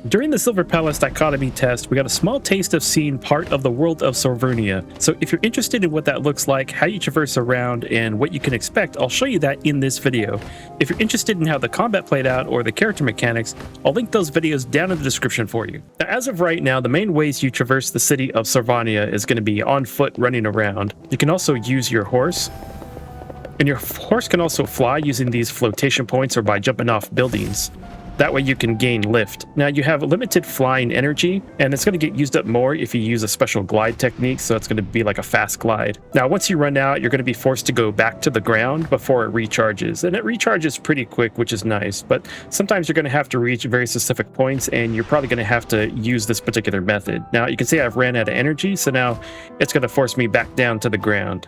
During the Silver Palace Dichotomy test, we got a small taste of seeing part of the world of Silvernia. So if you're interested in what that looks like, how you traverse around, and what you can expect, I'll show you that in this video. If you're interested in how the combat played out or the character mechanics, I'll link those videos down in the description for you. Now, as of right now, the main ways you traverse the city of Silvernia is going to be on foot running around. You can also use your horse. And your horse can also fly using these flotation points or by jumping off buildings. That way you can gain lift. Now you have limited flying energy, and it's going to get used up more if you use a special glide technique, so it's going to be like a fast glide. Now once you run out, you're going to be forced to go back to the ground before it recharges, and it recharges pretty quick, which is nice, but sometimes you're going to have to reach very specific points, and you're probably going to have to use this particular method. Now you can see I've ran out of energy, so now it's going to force me back down to the ground.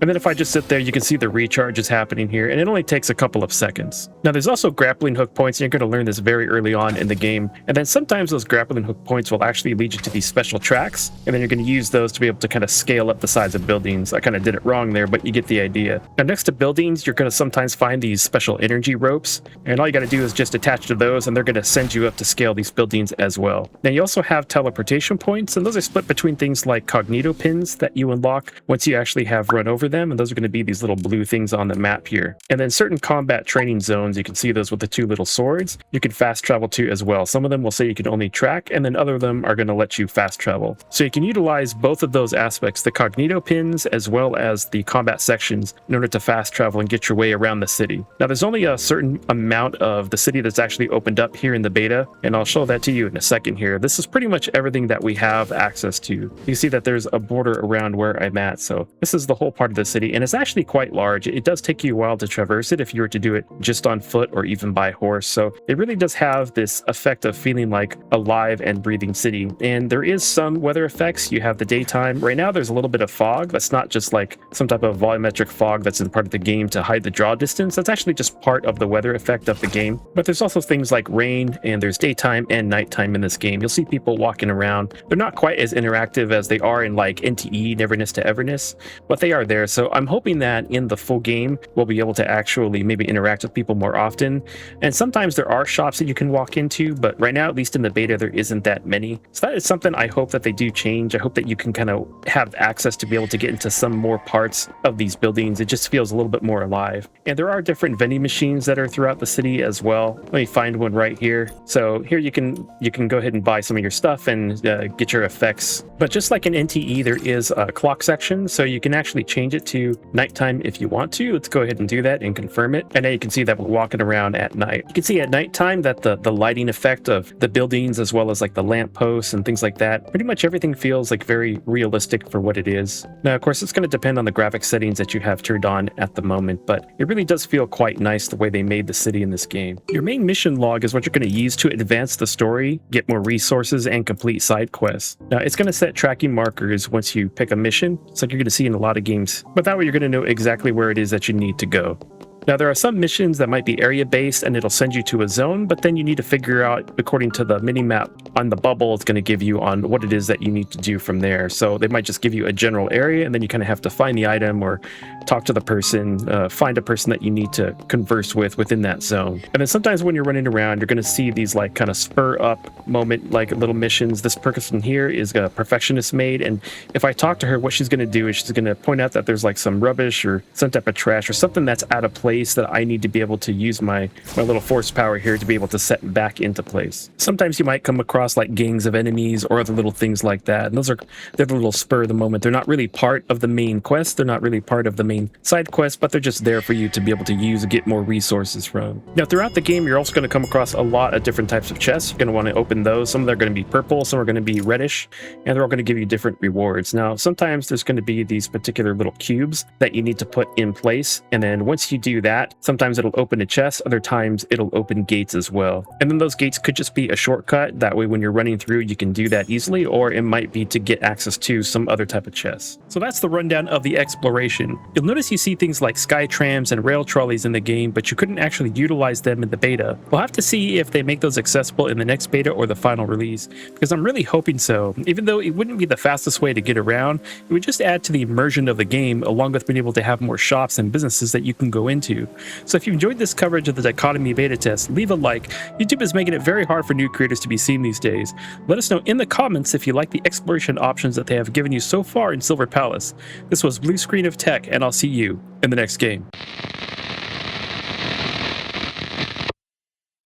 And then if I just sit there, you can see the recharge is happening here, and it only takes a couple of seconds. Now there's also grappling hook points, and you're going to learn this very early on in the game. And then sometimes those grappling hook points will actually lead you to these special tracks, and then you're going to use those to be able to kind of scale up the size of buildings. I kind of did it wrong there, but you get the idea. Now next to buildings, you're going to sometimes find these special energy ropes, and all you got to do is just attach to those, and they're going to send you up to scale these buildings as well. Now you also have teleportation points, and those are split between things like Cognito pins that you unlock once you actually have run over them, and those are going to be these little blue things on the map here. And then certain combat training zones, you can see those with the two little swords, you can fast travel to as well. Some of them will say you can only track, and then other of them are going to let you fast travel. So you can utilize both of those aspects, the Cognito pins as well as the combat sections, in order to fast travel and get your way around the city. Now there's only a certain amount of the city that's actually opened up here in the beta, and I'll show that to you in a second here. This is pretty much everything that we have access to. You can see that there's a border around where I'm at, so this is the whole part of the city, and it's actually quite large. It does take you a while to traverse it if you were to do it just on foot or even by horse, so it really does have this effect of feeling like a live and breathing city. And there is some weather effects. You have the daytime. Right now there's a little bit of fog. That's not just like some type of volumetric fog that's in part of the game to hide the draw distance. That's actually just part of the weather effect of the game. But there's also things like rain, and there's daytime and nighttime in this game. You'll see people walking around. They're not quite as interactive as they are in like NTE, Neverness to Everness, but they are there. So I'm hoping that in the full game we'll be able to actually maybe interact with people more often. And sometimes there are shops that you can walk into, but right now, at least in the beta, there isn't that many. So that is something I hope that they do change. I hope that you can kind of have access to be able to get into some more parts of these buildings. It just feels a little bit more alive. And there are different vending machines that are throughout the city as well. Let me find one right here. So here you can go ahead and buy some of your stuff and get your effects. But just like in NTE, there is a clock section, so you can actually change it to nighttime if you want to. Let's go ahead and do that and confirm it. And now you can see that we're walking around at night. You can see at nighttime that the lighting effect of the buildings, as well as like the lamp posts and things like that, pretty much everything feels like very realistic for what it is. Now, of course, it's going to depend on the graphic settings that you have turned on at the moment, but it really does feel quite nice the way they made the city in this game. Your main mission log is what you're going to use to advance the story, get more resources, and complete side quests. Now, it's going to set tracking markers once you pick a mission. It's like you're going to see in a lot of games, but that way you're going to know exactly where it is that you need to go. Now, there are some missions that might be area-based and it'll send you to a zone, but then you need to figure out, according to the mini-map on the bubble, it's going to give you on what it is that you need to do from there. So they might just give you a general area, and then you kind of have to find the item or talk to the person, find a person that you need to converse with within that zone. And then sometimes when you're running around, you're going to see these like kind of spur-up moment, like little missions. This person here is a perfectionist maid, and if I talk to her, what she's going to do is she's going to point out that there's like some rubbish or some type of trash or something that's out of place that I need to be able to use my little force power here to be able to set back into place. Sometimes you might come across like gangs of enemies or other little things like that, and they're the little spur of the moment. They're not really part of the main quest. They're not really part of the main side quest, but they're just there for you to be able to use and get more resources from. Now, throughout the game, you're also going to come across a lot of different types of chests. You're going to want to open those. Some of them are going to be purple, some are going to be reddish, and they're all going to give you different rewards. Now, sometimes there's going to be these particular little cubes that you need to put in place, and then once you do that, sometimes it'll open a chest, other times it'll open gates as well. And then those gates could just be a shortcut. That way when you're running through, you can do that easily, or it might be to get access to some other type of chest. So that's the rundown of the exploration. You'll notice you see things like sky trams and rail trolleys in the game, but you couldn't actually utilize them in the beta. We'll have to see if they make those accessible in the next beta or the final release, because I'm really hoping so. Even though it wouldn't be the fastest way to get around, it would just add to the immersion of the game, along with being able to have more shops and businesses that you can go into. to. So if you enjoyed this coverage of the Dichotomy beta test, leave a like. YouTube is making it very hard for new creators to be seen these days. Let us know in the comments if you like the exploration options that they have given you so far in Silver Palace. This was Blue Screen of Tech, and I'll see you in the next game.